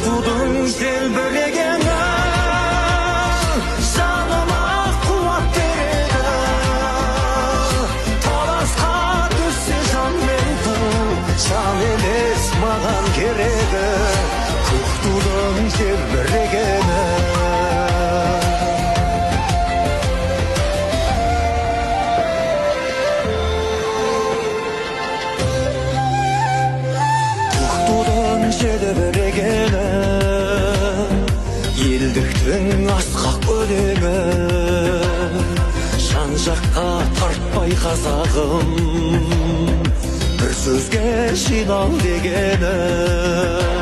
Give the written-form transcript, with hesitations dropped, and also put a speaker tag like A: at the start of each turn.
A: тудың желбірегені жаныма қуат береді. таласқа түссе жан мен ту, жан емес маған керегі, көк тудың желбірегені. желбірегені елдіктің асқақ өлеңі, жан жаққа тартпай қазағым, бір сөзге жинал дегені.